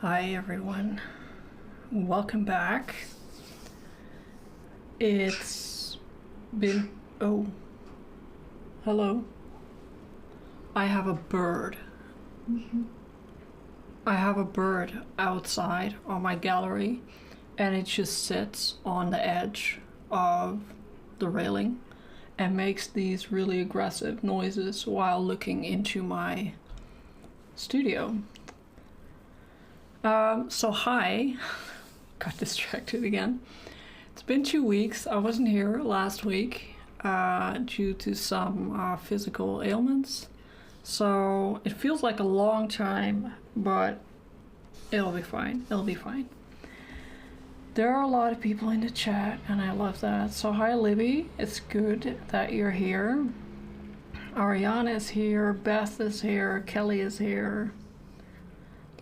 Hi everyone, welcome back. It's been, hello. I have a bird. I have a bird outside on my gallery and it just sits on the edge of the railing and makes these really aggressive noises while looking into my studio. So hi, got distracted again. It's been 2 weeks. I wasn't here last week due to some physical ailments. So it feels like a long time, but it'll be fine. It'll be fine. There are a lot of people in the chat and I love that. So hi Libby, it's good that you're here. Ariana is here, Beth is here, Kelly is here.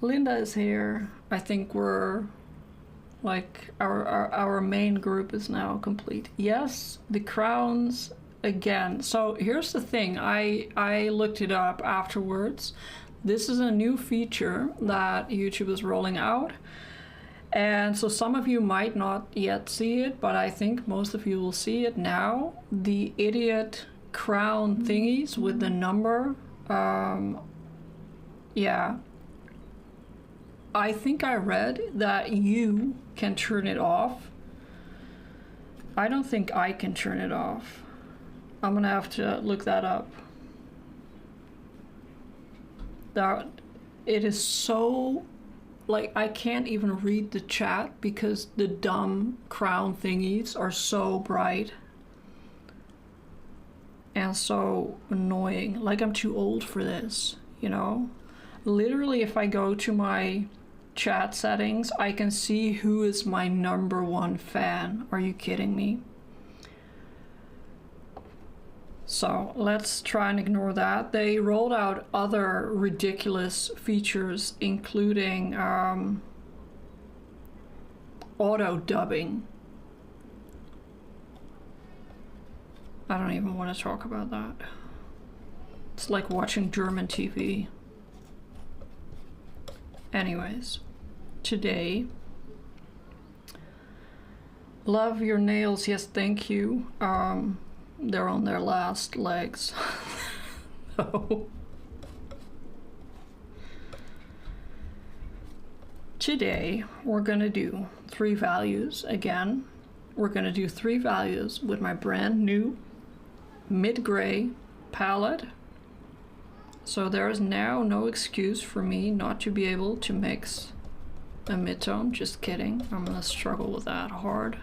Linda is here. I think we're like our main group is now complete. Yes, the crowns again. So here's the thing. I looked it up afterwards. This is a new feature that YouTube is rolling out. And so some of you might not yet see it, but I think most of you will see it now. The idiot crown thingies with the number. Yeah. I think I read that you can turn it off. I don't think I can turn it off. I'm gonna have to look that up. That it is so, like, I can't even read the chat because the dumb crown thingies are so bright and so annoying. Like, I'm too old for this, you know? Literally, if I go to my chat settings, I can see who is my #1 fan. Are you kidding me? So let's try and ignore that. They rolled out other ridiculous features, including auto dubbing. I don't even want to talk about that. It's like watching German TV. Anyways, today, love your nails. Yes, thank you. They're on their last legs. So. Today, we're gonna do 3 values again. We're gonna do 3 values with my brand new mid-gray palette. So there is now no excuse for me not to be able to mix a mid-tone. Just kidding. I'm gonna struggle with that hard.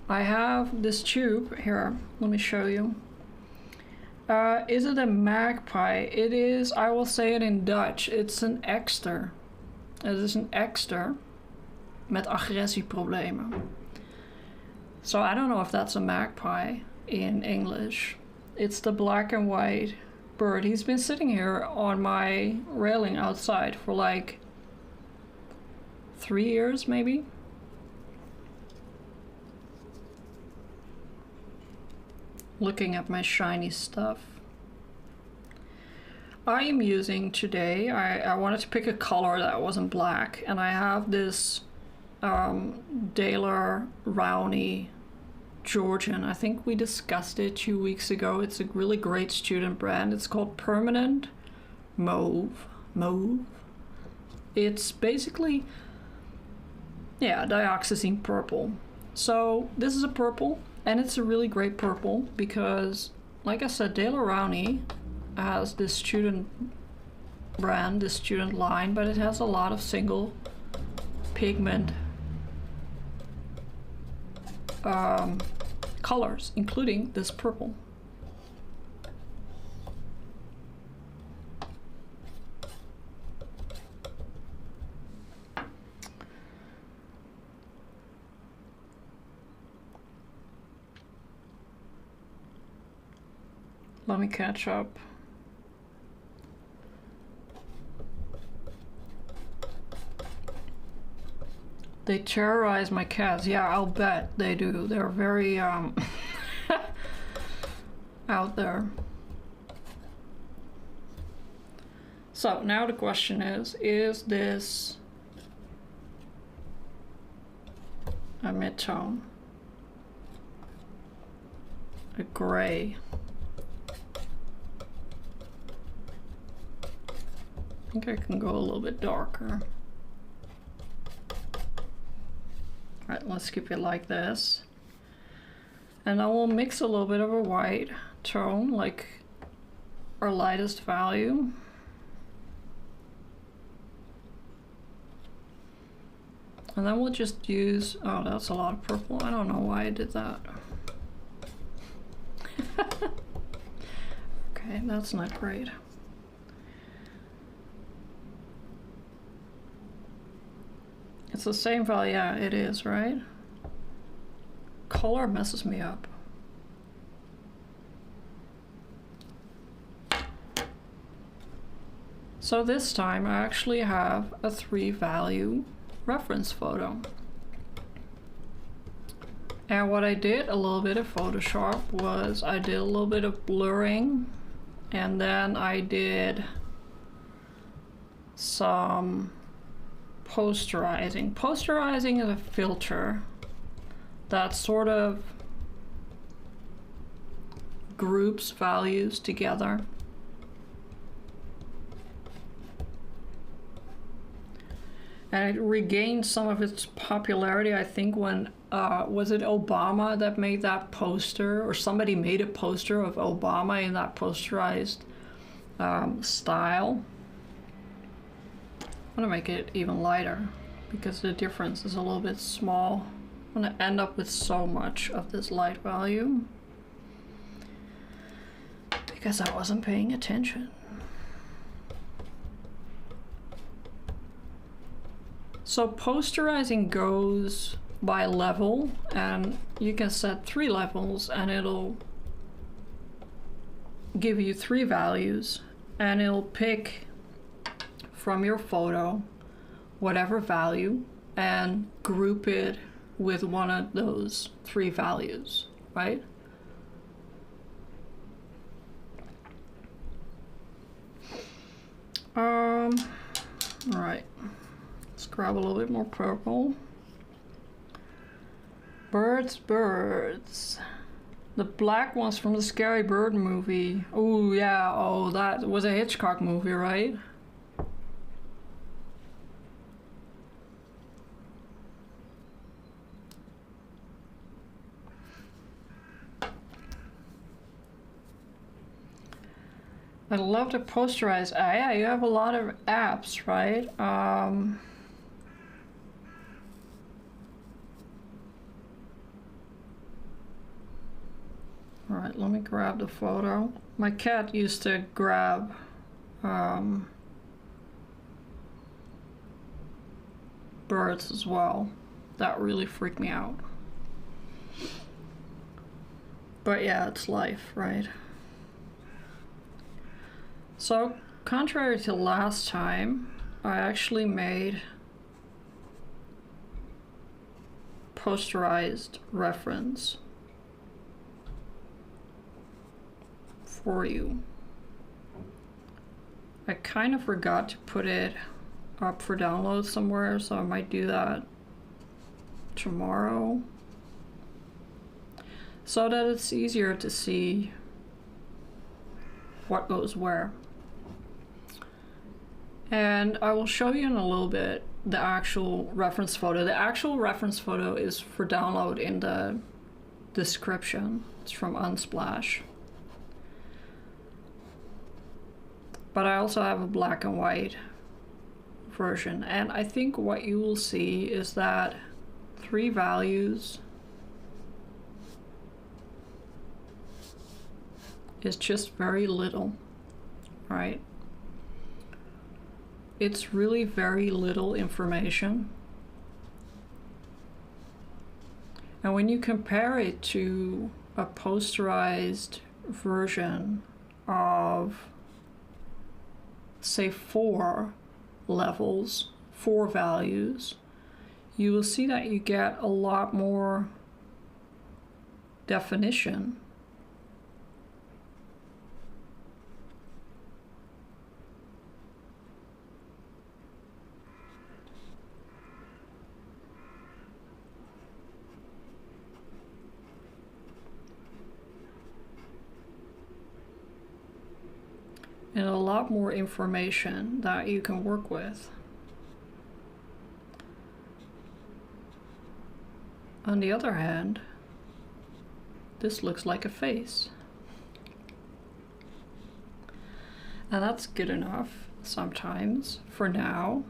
I have this tube here. Let me show you. Is it a magpie? It is. I will say it in Dutch. It's an ekster. Het is een ekster met agressieproblemen. So I don't know if that's a magpie in English. It's the black and white bird. He's been sitting here on my railing outside for like 3 years, maybe. Looking at my shiny stuff. I am using today, I wanted to pick a color that wasn't black, and I have this Daler Rowney Georgian. I think we discussed it 2 weeks ago. It's a really great student brand. It's called Permanent Mauve. It's basically, yeah, dioxazine purple. So this is a purple, and it's a really great purple because, like I said, Daler Rowney has this student brand, this student line, but it has a lot of single pigment colors, including this purple. Let me catch up. They terrorize my cats. Yeah, I'll bet they do. They're very out there. So now the question is this a midtone? A gray? I think I can go a little bit darker. All right, let's keep it like this. And I will mix a little bit of a white tone, like our lightest value. And then we'll just use, oh, that's a lot of purple. I don't know why I did that. Okay, that's not great. It's the same value, yeah, it is, right? Color messes me up. So this time I actually have a 3-value reference photo. And what I did a little bit of Photoshop was I did a little bit of blurring, and then I did some posterizing. Posterizing is a filter that sort of groups values together. And it regained some of its popularity, I think, when, was it Obama that made that poster? Or somebody made a poster of Obama in that posterized style. I'm gonna make it even lighter because the difference is a little bit small. I'm gonna end up with so much of this light value because I wasn't paying attention. So posterizing goes by level, and you can set 3 levels and it'll give you 3 values, and it'll pick from your photo whatever value and group it with one of those 3 values, right? All right. Let's grab a little bit more purple. Birds, birds. The black ones from the Scary Bird movie. Oh yeah, oh, that was a Hitchcock movie, right? I love to posterize. Yeah, you have a lot of apps, right? All right, let me grab the photo. My cat used to grab birds as well. That really freaked me out. But yeah, it's life, right? So, contrary to last time, I actually made posterized reference for you. I kind of forgot to put it up for download somewhere, so I might do that tomorrow so that it's easier to see what goes where. And I will show you in a little bit the actual reference photo. The actual reference photo is for download in the description. It's from Unsplash. But I also have a black and white version. And I think what you will see is that 3 values is just very little, right? It's really very little information. And when you compare it to a posterized version of, say, 4 levels, 4 values, you will see that you get a lot more definition. and a lot more information that you can work with. On the other hand, this looks like a face. And that's good enough sometimes for now.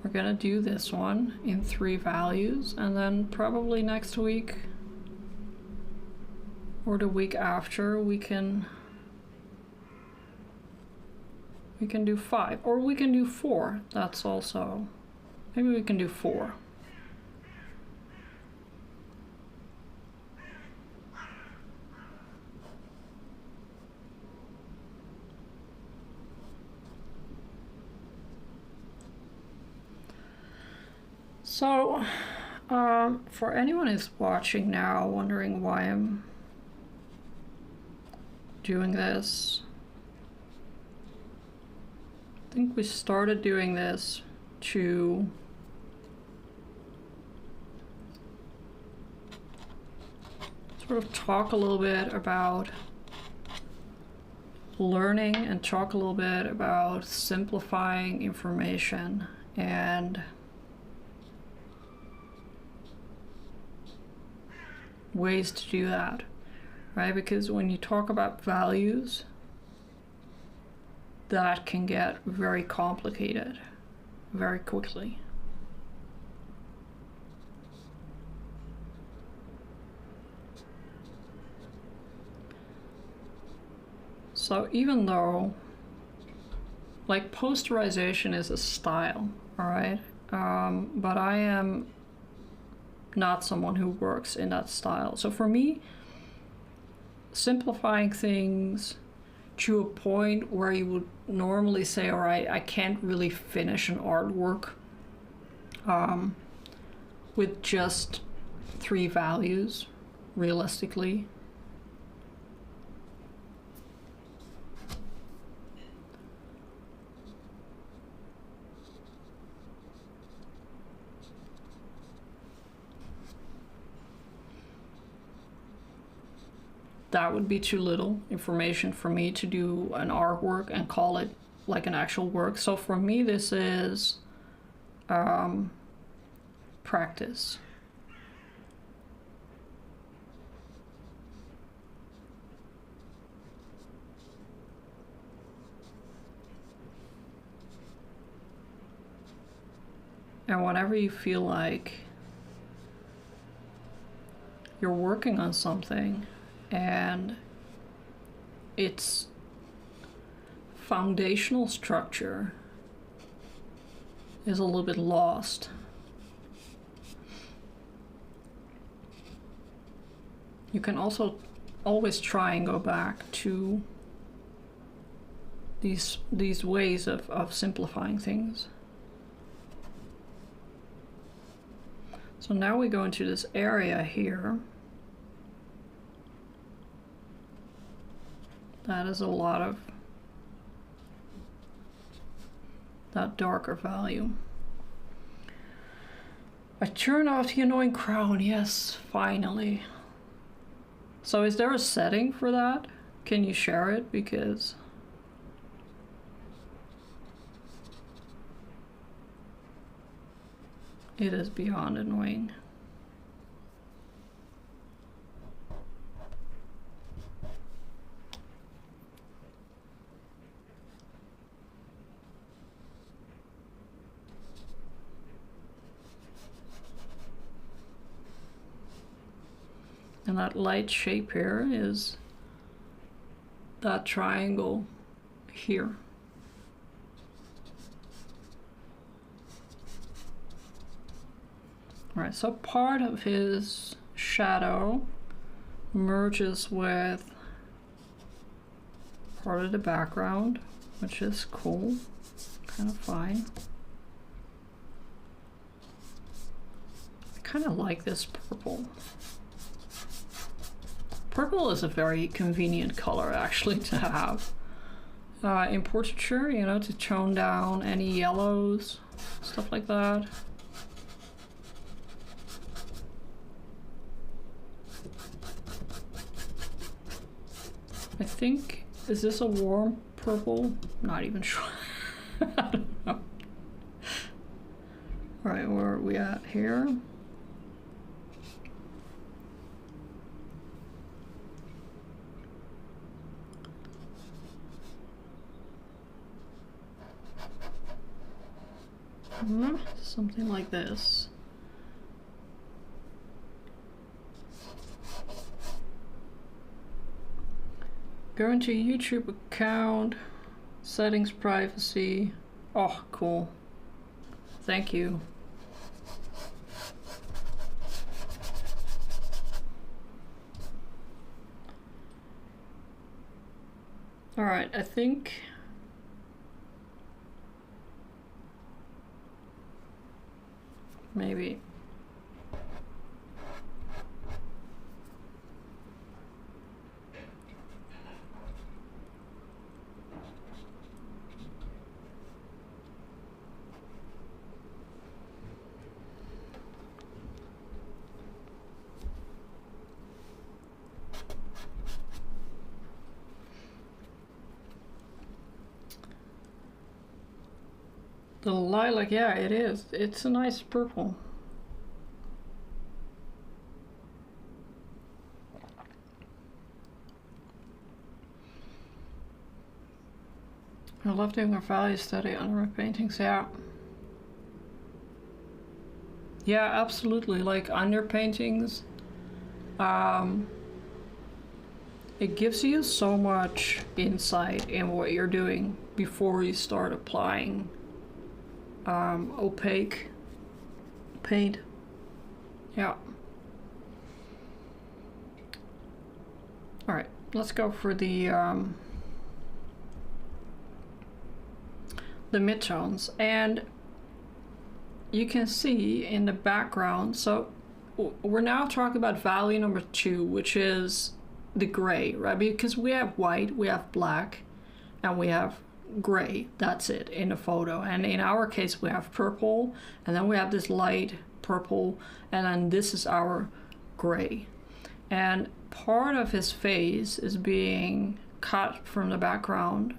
We're gonna do this one in 3 values, and then probably next week or the week after we can do 5, or we can do 4. That's also, maybe we can do 4. So, for anyone who's watching now, wondering why I'm doing this, I think we started doing this to sort of talk a little bit about learning and talk a little bit about simplifying information and ways to do that, right? Because when you talk about values, that can get very complicated very quickly. So even though, like, posterization is a style, all right? But I am not someone who works in that style. So for me, simplifying things to a point where you would normally say, all right, I can't really finish an artwork with just 3 values, realistically. That would be too little information for me to do an artwork and call it like an actual work. So for me, this is practice. And whenever you feel like you're working on something and its foundational structure is a little bit lost, you can also always try and go back to these ways of simplifying things. So now we go into this area here. That is a lot of that darker value. I turned off the annoying crown, yes, finally. So is there a setting for that? Can you share it? Because it is beyond annoying. And that light shape here is that triangle here. All right, so part of his shadow merges with part of the background, which is cool, kind of fine. I kind of like this purple. Purple is a very convenient color actually to have in portraiture, you know, to tone down any yellows, stuff like that. I think, is this a warm purple? Not even sure. I don't know. Alright, where are we at here? Something like this. Go into your YouTube account, settings, privacy. Oh, cool. Thank you. All right, I think maybe. The lilac, yeah, it is. It's a nice purple. I love doing a value study on my paintings, yeah. Yeah, absolutely. Like on your paintings, it gives you so much insight in what you're doing before you start applying opaque paint. Yeah. All right, let's go for the midtones, and you can see in the background. So we're now talking about value number 2, which is the gray, right? Because we have white, we have black, and we have gray. That's it in the photo. And in our case, we have purple, and then we have this light purple, and then this is our gray. And part of his face is being cut from the background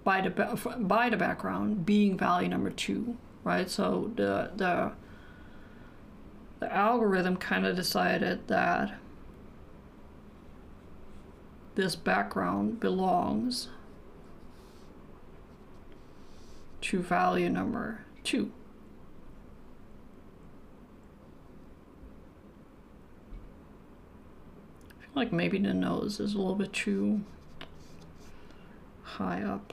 by the background being value number 2, right? So the algorithm kind of decided that this background belongs to value number 2. I feel like maybe the nose is a little bit too high up.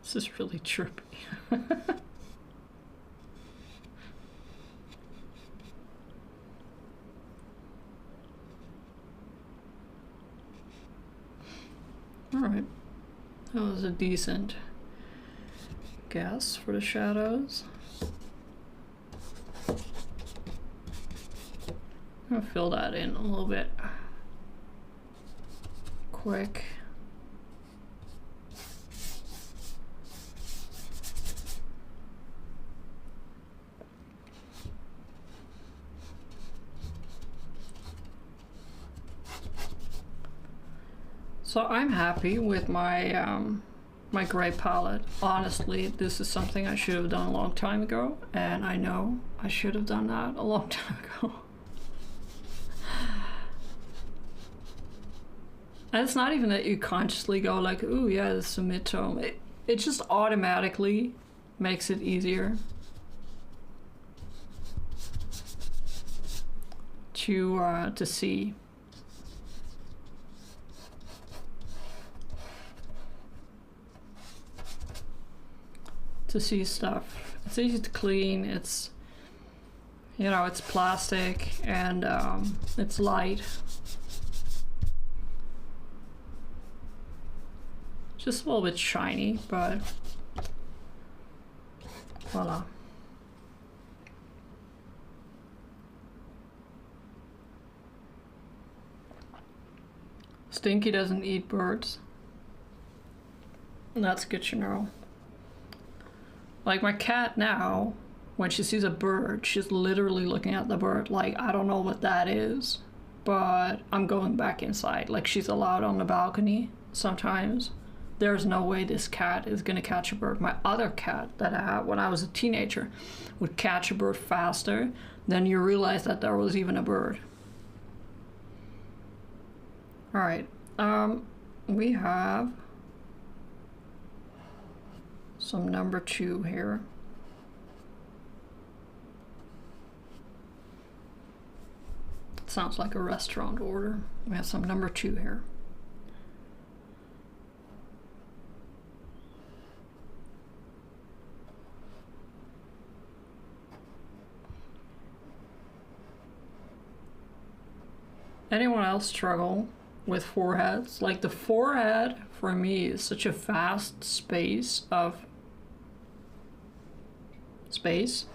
This is really trippy. All right, that was a decent guess for the shadows. I'm gonna fill that in a little bit quick. So I'm happy with my my gray palette. Honestly, this is something I should have done a long time ago, and I know I should have done that a long time ago. And it's not even that you consciously go like, ooh, yeah, this is a midtone. It just automatically makes it easier to see. To see stuff. It's easy to clean. It's, you know, it's plastic, and it's light. Just a little bit shiny, but voila. Stinky doesn't eat birds. That's good to know. Like my cat now when she sees a bird, she's literally looking at the bird like, I don't know what that is, but I'm going back inside. Like, she's allowed on the balcony sometimes. There's no way this cat is gonna catch a bird. My other cat that I had when I was a teenager would catch a bird faster than you realize that there was even a bird. All right, we have some number 2 here. It sounds like a restaurant order. We have some number 2 here. Anyone else struggle with foreheads? Like, the forehead for me is such a vast space of space,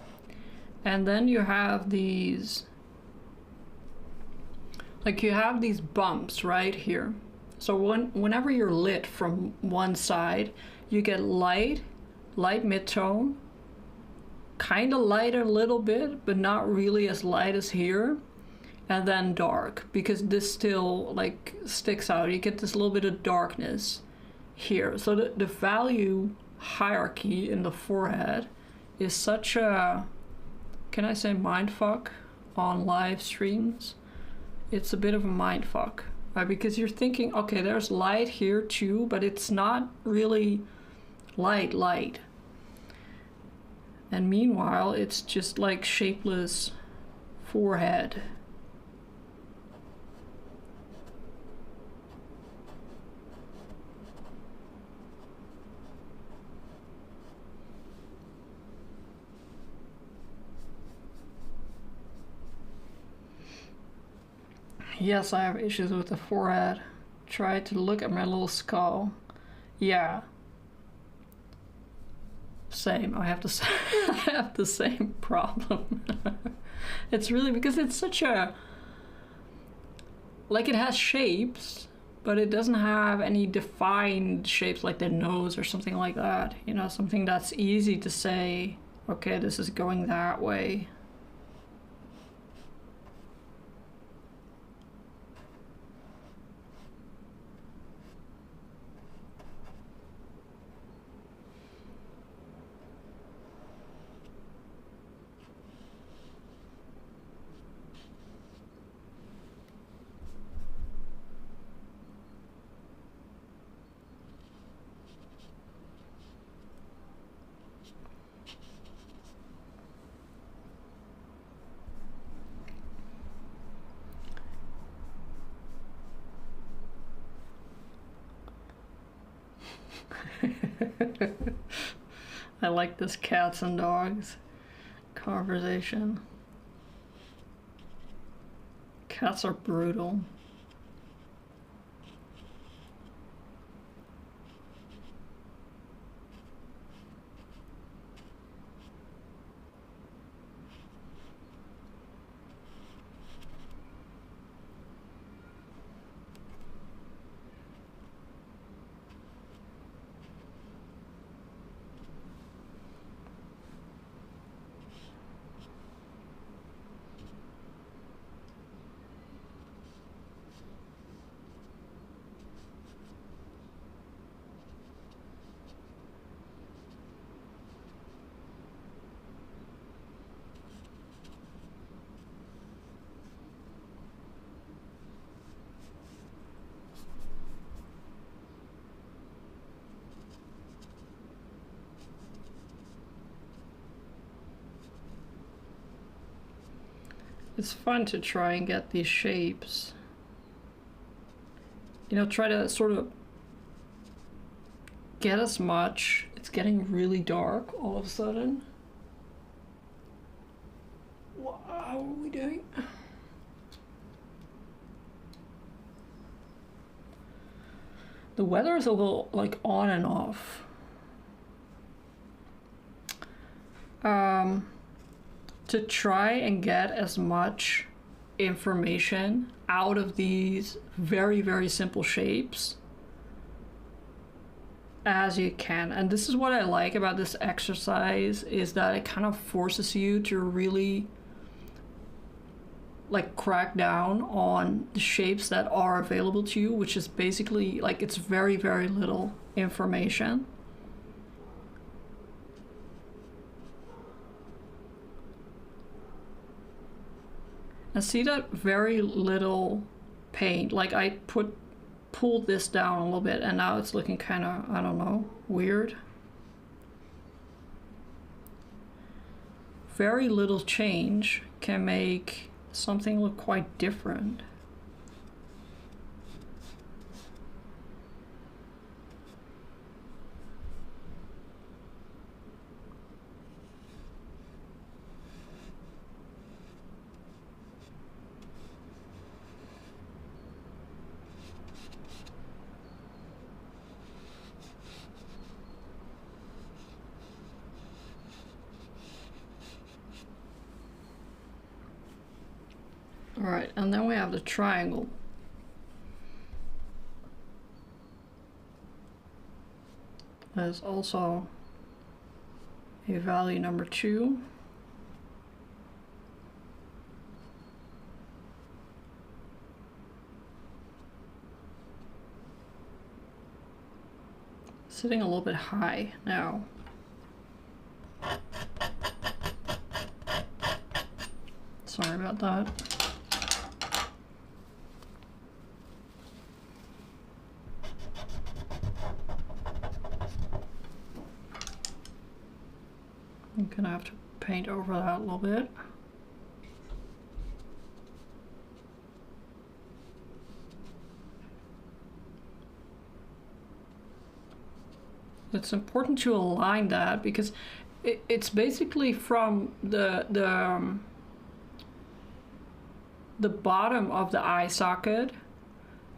and then you have these, like, you have these bumps right here. So whenever you're lit from one side, you get light mid-tone, kind of light a little bit, but not really as light as here, and then dark, because this still like sticks out. You get this little bit of darkness here. So the value hierarchy in the forehead is such a, can I say mindfuck on live streams? It's a bit of a mindfuck, right? Because you're thinking, okay, there's light here too, but it's not really light. And meanwhile, it's just like shapeless forehead. Yes, I have issues with the forehead. Try to look at my little skull. Yeah. Same. I have the same problem. It's really because it's such a, like, it has shapes, but it doesn't have any defined shapes like the nose or something like that. You know, something that's easy to say, okay, this is going that way. I like this cats and dogs conversation. Cats are brutal. It's fun to try and get these shapes. You know, try to sort of get as much. It's getting really dark all of a sudden. How are we doing? The weather is a little like on and off. To try and get as much information out of these very, very simple shapes as you can. And this is what I like about this exercise, is that it kind of forces you to really like crack down on the shapes that are available to you, which is basically like it's very, very little information. And see that very little paint, like I pulled this down a little bit and now it's looking kind of, I don't know, weird. Very little change can make something look quite different. All right, and then we have the triangle. There's also a value number 2. Sitting a little bit high now. Sorry about that. I'm gonna have to paint over that a little bit. It's important to align that because it's basically from the bottom of the eye socket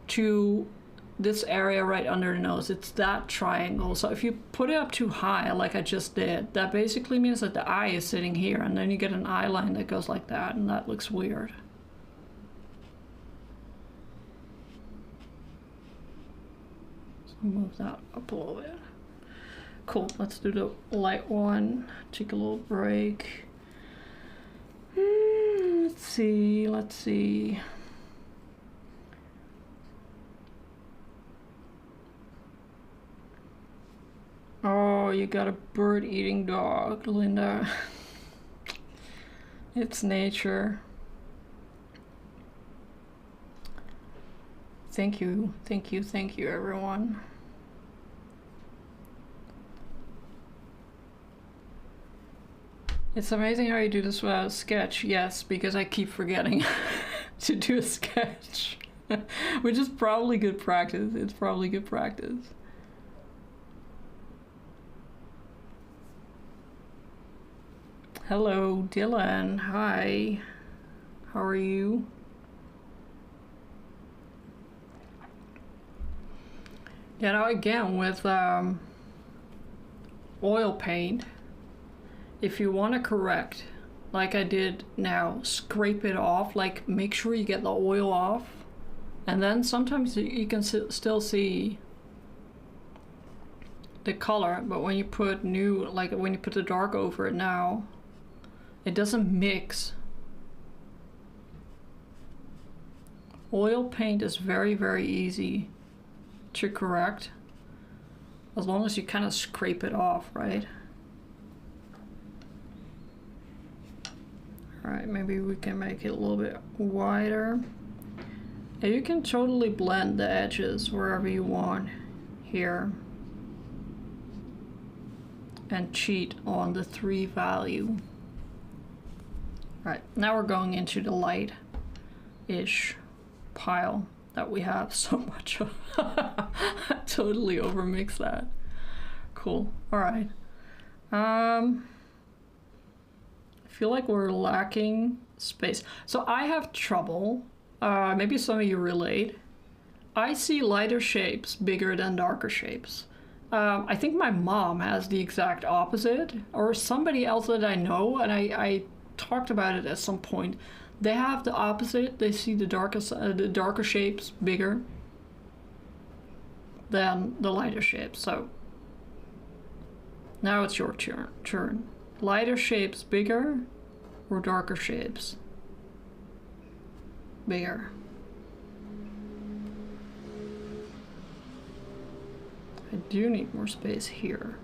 to this area right under the nose. It's that triangle. So if you put it up too high, like I just did, that basically means that the eye is sitting here, and then you get an eye line that goes like that, and that looks weird. So move that up a little bit. Cool, let's do the light one. Take a little break. Let's see. Oh, you got a bird-eating dog, Linda. It's nature. Thank you, everyone. It's amazing how you do this without a sketch. Yes, because I keep forgetting to do a sketch. Which is probably good practice. It's probably good practice. Hello, Dylan. Hi. How are you? Yeah, now again with oil paint, if you want to correct, like I did now, scrape it off, like make sure you get the oil off, and then sometimes you can still see the color, but when you put new, like when you put the dark over it now, it doesn't mix. Oil paint is very, very easy to correct, as long as you kind of scrape it off, right? Alright, maybe we can make it a little bit wider. And you can totally blend the edges wherever you want here. And cheat on the 3 value. Right, now we're going into the light-ish pile that we have so much of. I totally overmixed that. Cool, alright. I feel like we're lacking space. So I have trouble, maybe some of you relate. I see lighter shapes bigger than darker shapes. I think my mom has the exact opposite, or somebody else that I know, and I talked about it at some point. They have the opposite. They see the darker shapes bigger than the lighter shapes. So Now it's your turn. Lighter shapes bigger or darker shapes? Bigger. I do need more space here.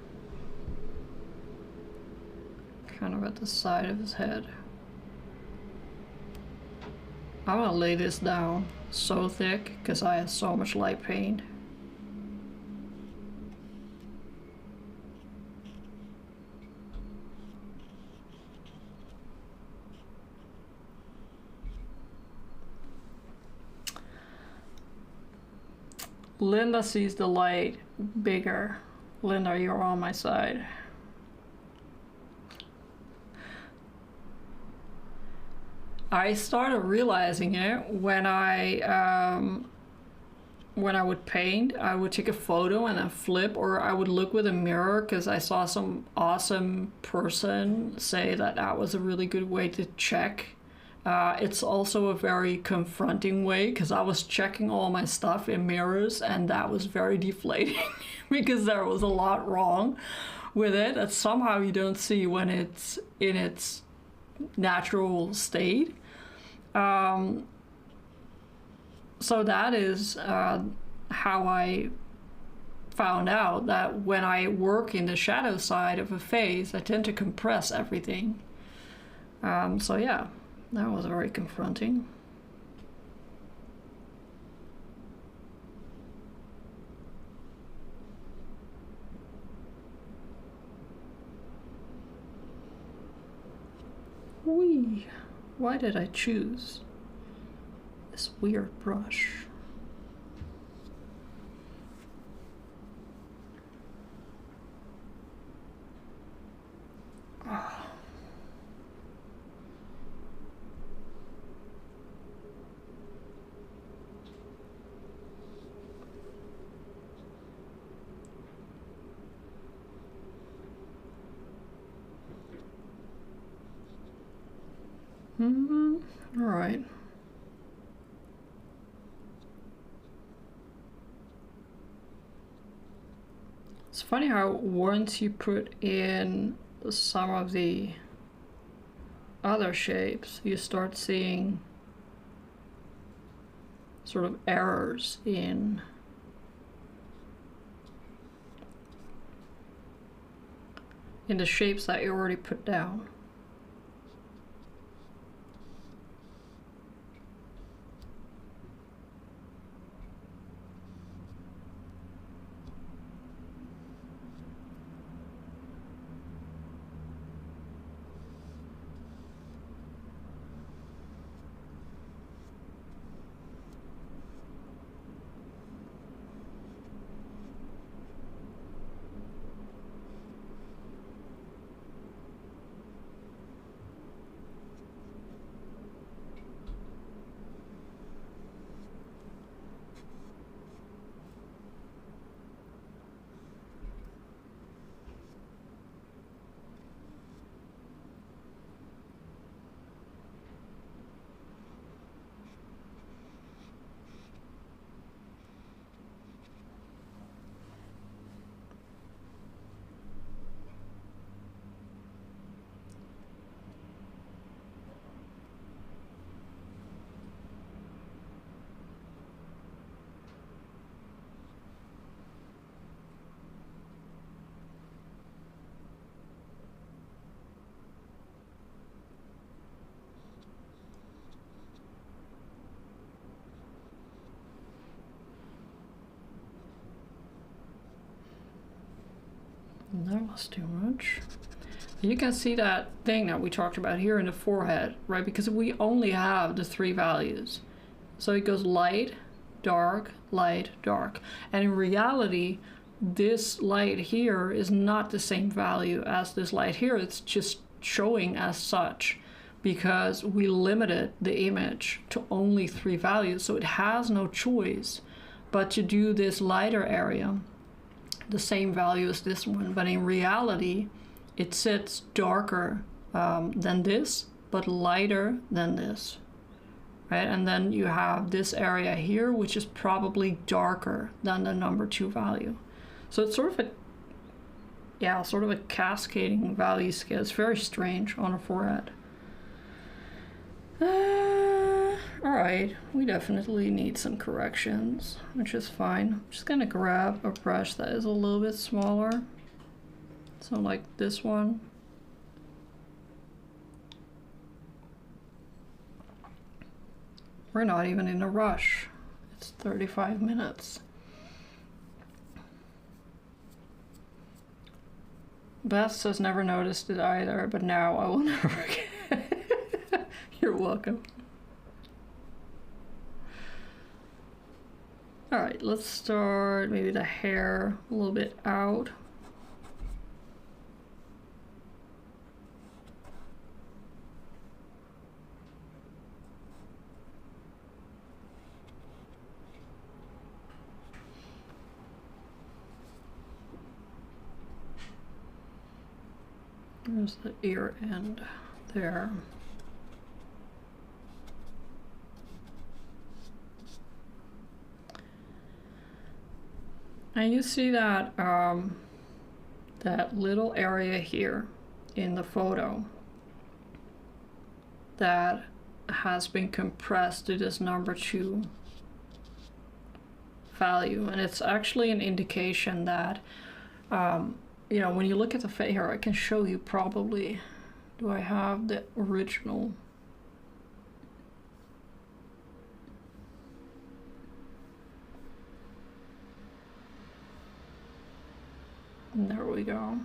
Kind of at the side of his head. I'm gonna lay this down so thick because I have so much light paint. Linda sees the light bigger. Linda, you're on my side. I started realizing it when I would paint. I would take a photo and then flip, or I would look with a mirror because I saw some awesome person say that that was a really good way to check. It's also a very confronting way because I was checking all my stuff in mirrors and that was very deflating because there was a lot wrong with it that somehow you don't see when it's in its natural state. So that is how I found out that when I work in the shadow side of a face, I tend to compress everything. So yeah. That was very confronting. Whee! Why did I choose this weird brush? Oh. All right. It's funny how once you put in some of the other shapes, you start seeing sort of errors in the shapes that you already put down. That was too much. You can see that thing that we talked about here in the forehead, right? Because we only have the 3 values. So it goes light, dark, light, dark. And in reality, this light here is not the same value as this light here. It's just showing as such because we limited the image to only 3 values. So it has no choice but to do this lighter area the same value as this one, but in reality it sits darker than this but lighter than this, right? And then you have this area here which is probably darker than the number 2 value. So it's sort of yeah, sort of a cascading value scale. It's very strange on a forehead. Alright, we definitely need some corrections, which is fine. I'm just gonna grab a brush that is a little bit smaller. So like this one. We're not even in a rush. It's 35 minutes. Beth has never noticed it either, but now I will never forget. You're welcome. Alright, let's start maybe the hair a little bit out. There's the ear end there. And you see that that little area here in the photo that has been compressed to this number 2 value, and it's actually an indication that you know, when you look at the face here, I can show you probably. Do I have the original? And there we go.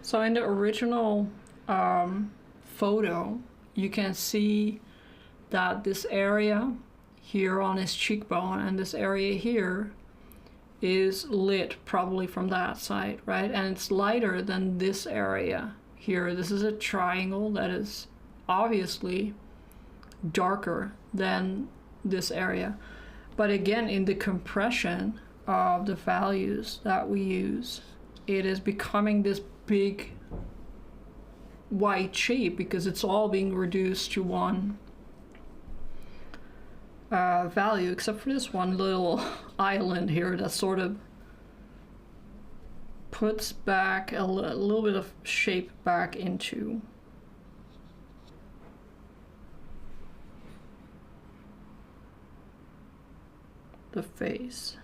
So in the original photo, you can see that this area here on his cheekbone and this area here is lit probably from that side, right? And it's lighter than this area here. This is a triangle that is obviously darker than this area. But again, in the compression of the values that we use, it is becoming this big white shape because it's all being reduced to one value, except for this one little island here that sort of puts back a little bit of shape back into the face.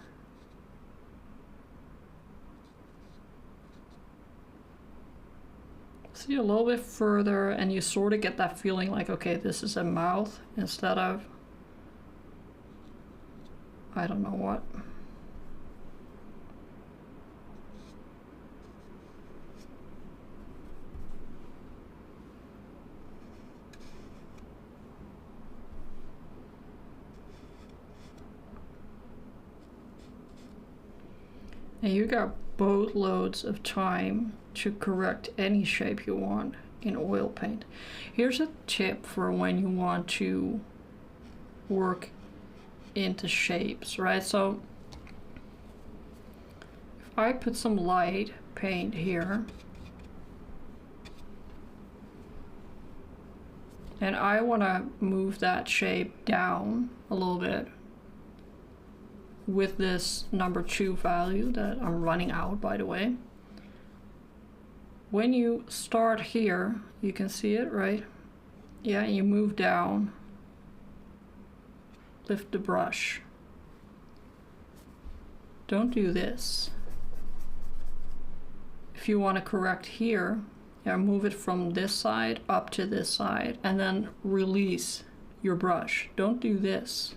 See a little bit further and you sort of get that feeling like, okay, this is a mouth instead of I don't know what. And you got boatloads of time to correct any shape you want in oil paint. Here's a tip for when you want to work into shapes, right? So if I put some light paint here and I want to move that shape down a little bit with this number 2 value that I'm running out, by the way, when you start here, you can see it, right? Yeah, you move down, lift the brush. Don't do this. If you want to correct here, yeah, move it from this side up to this side and then release your brush. Don't do this.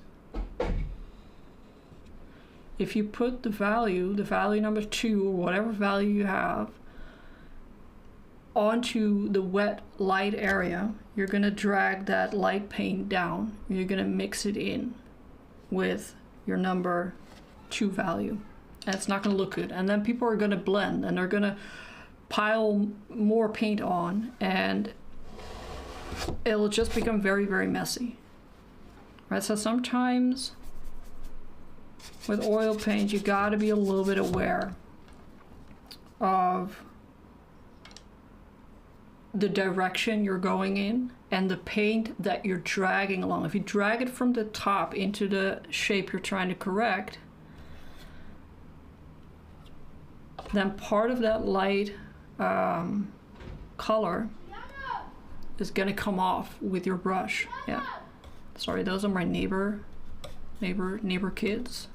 If you put the value number 2 or whatever value you have onto the wet light area, you're going to drag that light paint down. You're going to mix it in with your number 2 value. And it's not going to look good. And then people are going to blend and they're going to pile more paint on and it'll just become very, very messy. Right? So sometimes with oil paint, you got to be a little bit aware of the direction you're going in and the paint that you're dragging along. If you drag it from the top into the shape you're trying to correct, then part of that light color is gonna come off with your brush. Yeah. Sorry, those are my neighbor kids.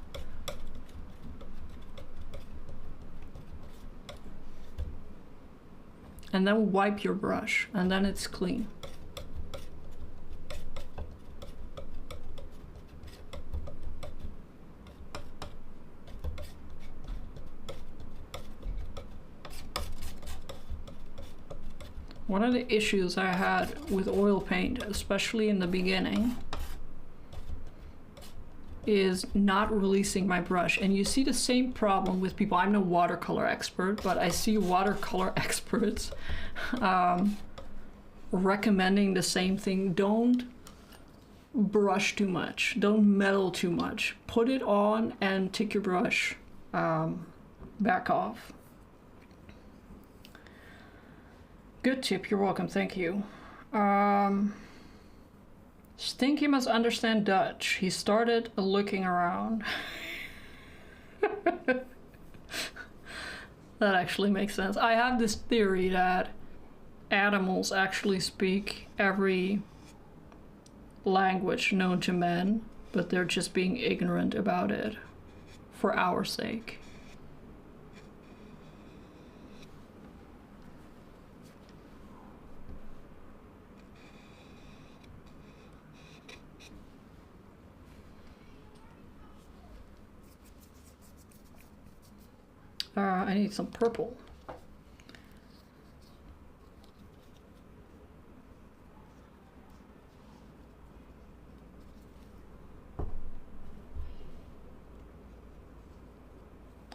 And then wipe your brush, and then it's clean. One of the issues I had with oil paint, especially in the beginning, is not releasing my brush. And you see the same problem with people. I'm no watercolor expert, but I see watercolor experts recommending the same thing. Don't brush too much. Don't meddle too much. Put it on and take your brush back off. Good tip, you're welcome, thank you. Stinky must understand Dutch. He started looking around. That actually makes sense. I have this theory that animals actually speak every language known to men, but they're just being ignorant about it for our sake. I need some purple.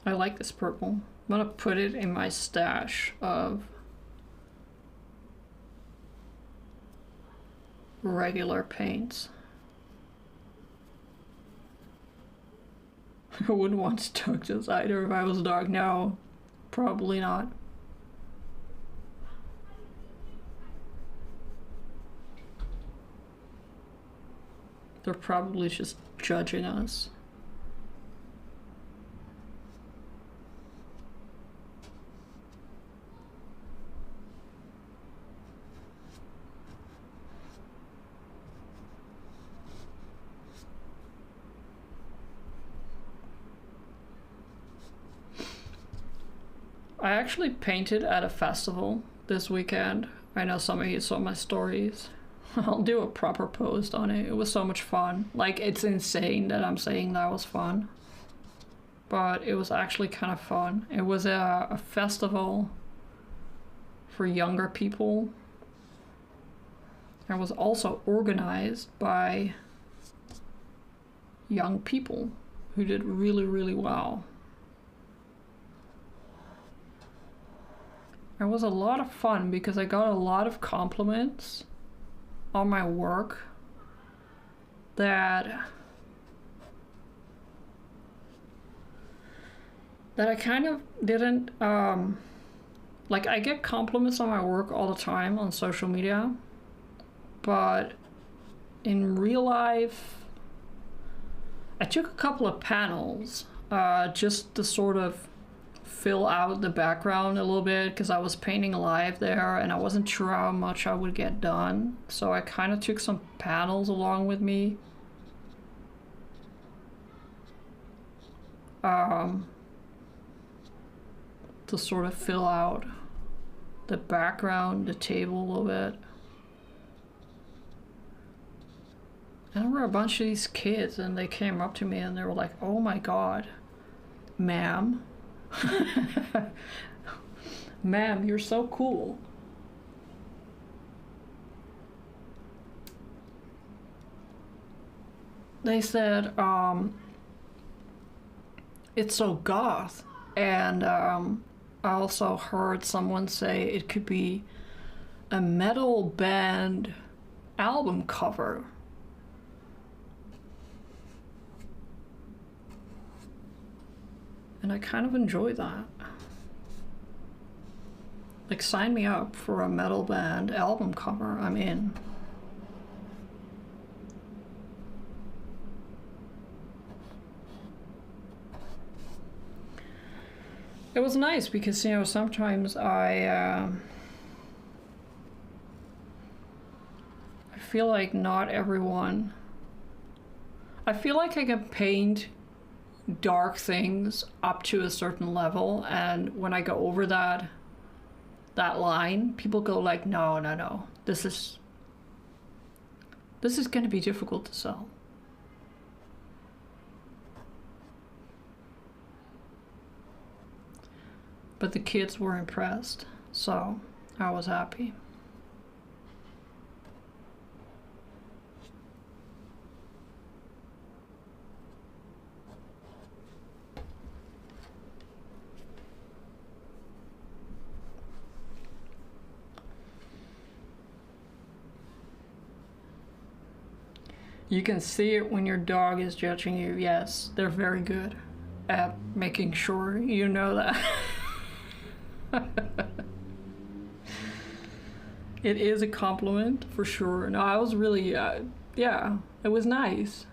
I like this purple. I'm gonna put it in my stash of regular paints. I wouldn't want to talk to this either if I was dark. No, probably not. They're probably just judging us. I actually painted at a festival this weekend. I know some of you saw my stories. I'll do a proper post on it. It was so much fun. Like, it's insane that I'm saying that was fun, but it was actually kind of fun. It was a festival for younger people. It was also organized by young people who did really, really well. It was a lot of fun because I got a lot of compliments on my work that I kind of didn't, like, I get compliments on my work all the time on social media, but in real life, I took a couple of panels just to sort of fill out the background a little bit because I was painting live there and I wasn't sure how much I would get done. So I kind of took some panels along with me. To sort of fill out the background, the table a little bit. And there were a bunch of these kids and they came up to me and they were like, "Oh my God, ma'am." Ma'am, you're so cool. They said, it's so goth. And I also heard someone say it could be a metal band album cover. And I kind of enjoy that. Like, sign me up for a metal band album cover, I'm in. It it was nice because sometimes I feel like not everyone. I feel like I can paint dark things up to a certain level, and when I go over that line, people go like, no, no, no, this is going to be difficult to sell. But the kids were impressed, so I was happy. You can see it when your dog is judging you. Yes, they're very good at making sure you know that. It is a compliment for sure. No, I was really, yeah, it was nice.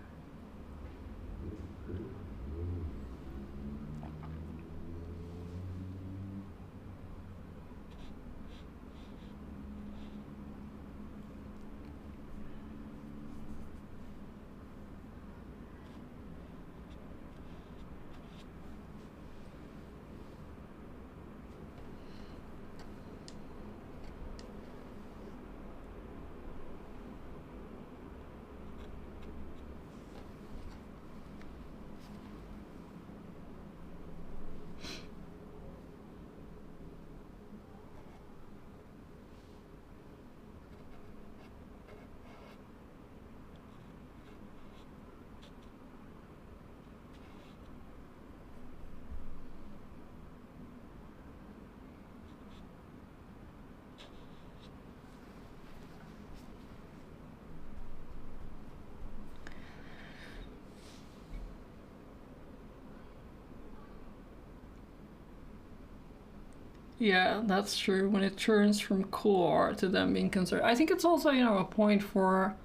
Yeah, that's true. When it turns from cool art to them being concerned, I think it's also a point for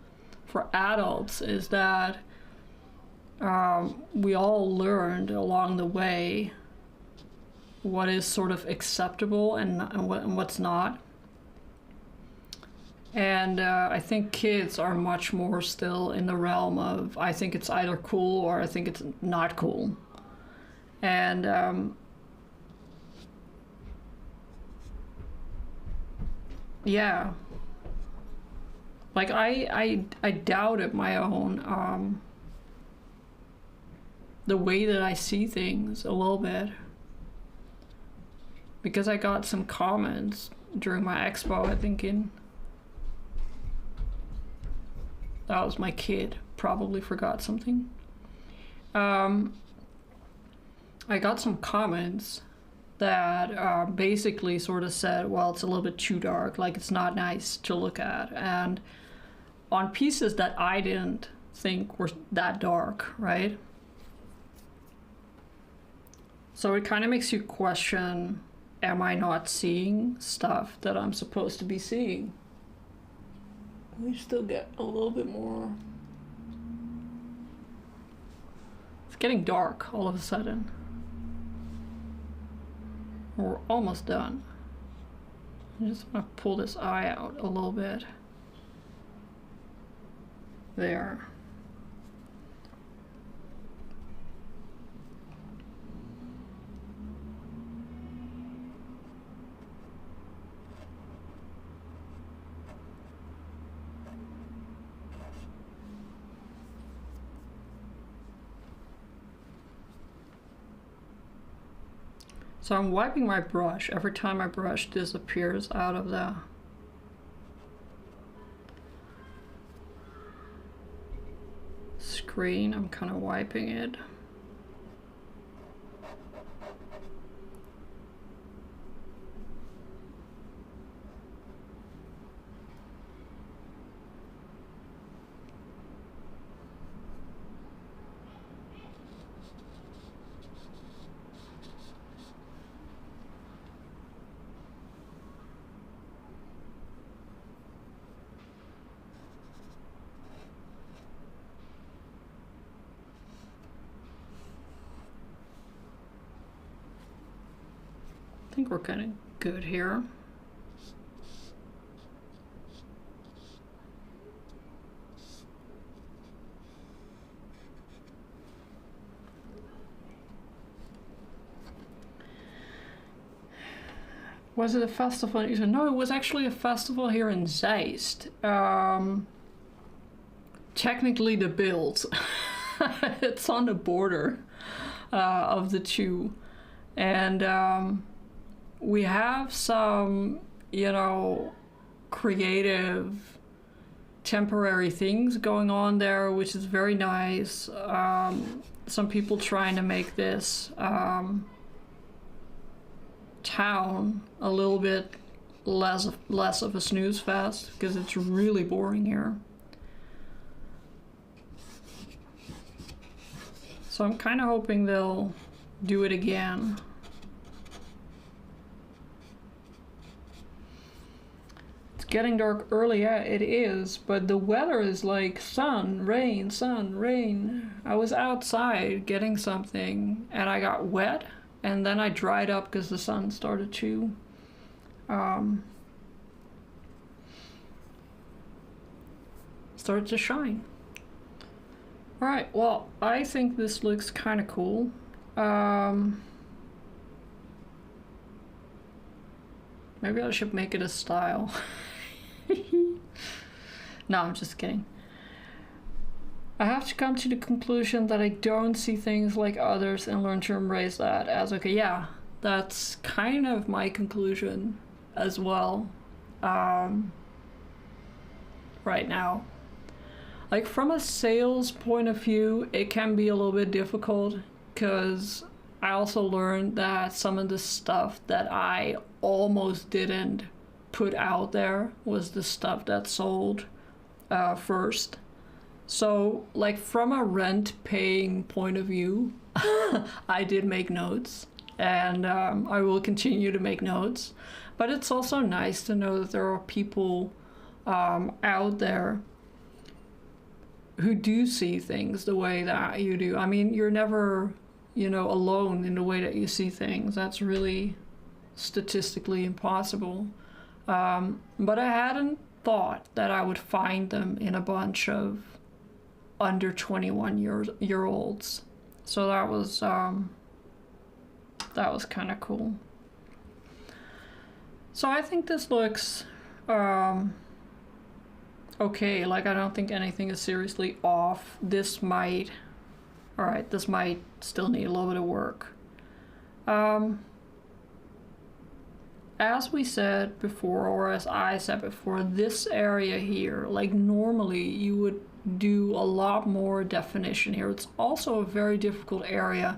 adults is that we all learned along the way what is sort of acceptable and what's not. And I think kids are much more still in the realm of I think it's either cool or I think it's not cool. And yeah, like I doubted my own the way that I see things a little bit because I got some comments during my expo. I think that was my kid. Probably forgot something. I got some comments that basically sort of said, well, it's a little bit too dark, like it's not nice to look at. And on pieces that I didn't think were that dark, right? So it kind of makes you question, am I not seeing stuff that I'm supposed to be seeing? We still get a little bit more. It's getting dark all of a sudden. We're almost done. I just want to pull this eye out a little bit. There. So I'm wiping my brush every time my brush disappears out of the screen. I'm kind of wiping it. think we're kind of good here. Was it a festival? No, it was actually a festival here in Zeist. Technically the Bild. It's on the border of the two. And we have some, you know, creative temporary things going on there, which is very nice. Some people trying to make this town a little bit less of a snooze fest, because it's really boring here. So I'm kind of hoping they'll do it again. It's getting dark early, yeah, it is, but the weather is like sun, rain, sun, rain. I was outside getting something and I got wet, and then I dried up because the sun started to shine. All right, well, I think this looks kind of cool. Maybe I should make it a style. No, I'm just kidding. I have to come to the conclusion that I don't see things like others and learn to embrace that as okay. Yeah, that's kind of my conclusion as well right now. Like, from a sales point of view, it can be a little bit difficult, because I also learned that some of the stuff that I almost didn't put out there was the stuff that sold first. So, like, from a rent paying point of view, I did make notes, and I will continue to make notes. But it's also nice to know that there are people out there who do see things the way that you do. I mean, you're never, you know, alone in the way that you see things. That's really statistically impossible. But I hadn't thought that I would find them in a bunch of under 21-year-olds. So that was kind of cool. So I think this looks okay. Like, I don't think anything is seriously off. This might still need a little bit of work. As we said before, or as I said before, this area here, like, normally you would do a lot more definition here. It's also a very difficult area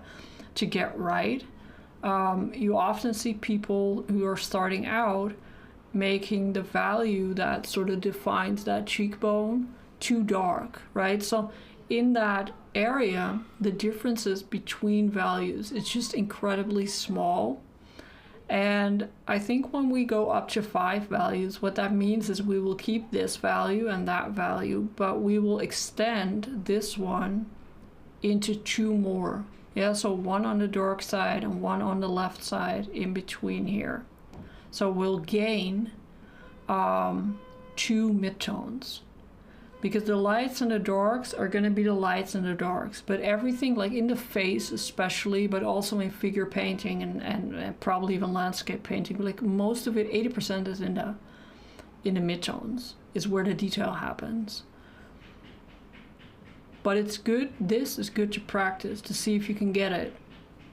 to get right. You often see people who are starting out making the value that sort of defines that cheekbone too dark, right? So in that area, the differences between values, it's just incredibly small. And I think when we go up to 5 values, what that means is we will keep this value and that value, but we will extend this one into 2 more. Yeah, so 1 on the dark side and 1 on the left side in between here. So we'll gain 2 midtones, because the lights and the darks are going to be the lights and the darks, but everything, like in the face especially, but also in figure painting and probably even landscape painting, like most of it, 80% is in the midtones, is where the detail happens. But it's good, this is good to practice, to see if you can get it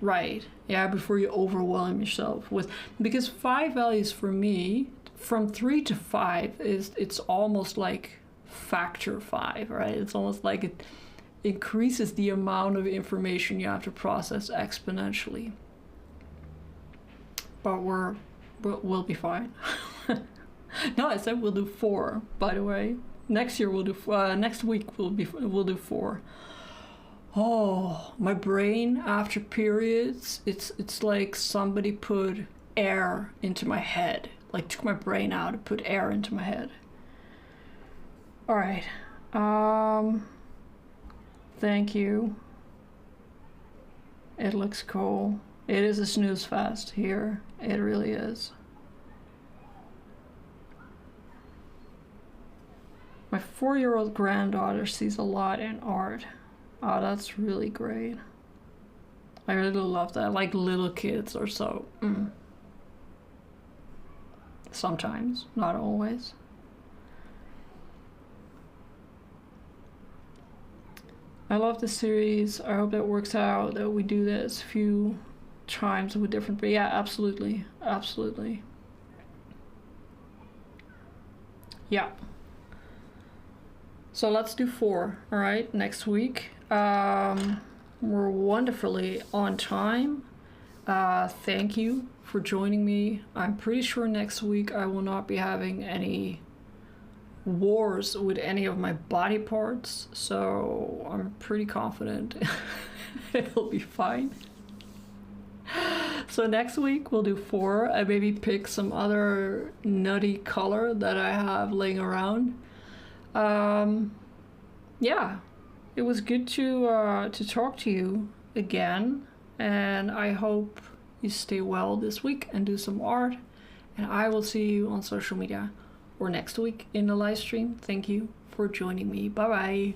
right, yeah, before you overwhelm yourself with, because 5 values for me, from 3 to 5 it's almost like factor 5, right? It's almost like it increases the amount of information you have to process exponentially. But we'll be fine. No, I said we'll do 4, by the way. Next year we'll do next week we'll do 4. Oh, my brain after periods, it's like somebody put air into my head, like took my brain out and put air into my head. All right, thank you. It looks cool. It is a snooze fest here, It really is. My 4-year-old granddaughter sees a lot in art. Oh, that's really great. I really love that. Like little kids or so. Sometimes, not always. I love the series. I hope that works out, that we do this a few times with different, but yeah, absolutely. Absolutely. Yeah. So let's do 4, all right, next week. We're wonderfully on time. Thank you for joining me. I'm pretty sure next week I will not be having any wars with any of my body parts, so I'm pretty confident it'll be fine. So next week we'll do 4. I maybe pick some other nutty color that I have laying around. Yeah, it was good to talk to you again, and I hope you stay well this week and do some art, and I will see you on social media or next week in the live stream. Thank you for joining me. Bye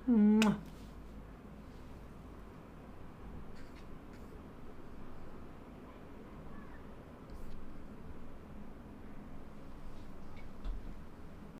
bye.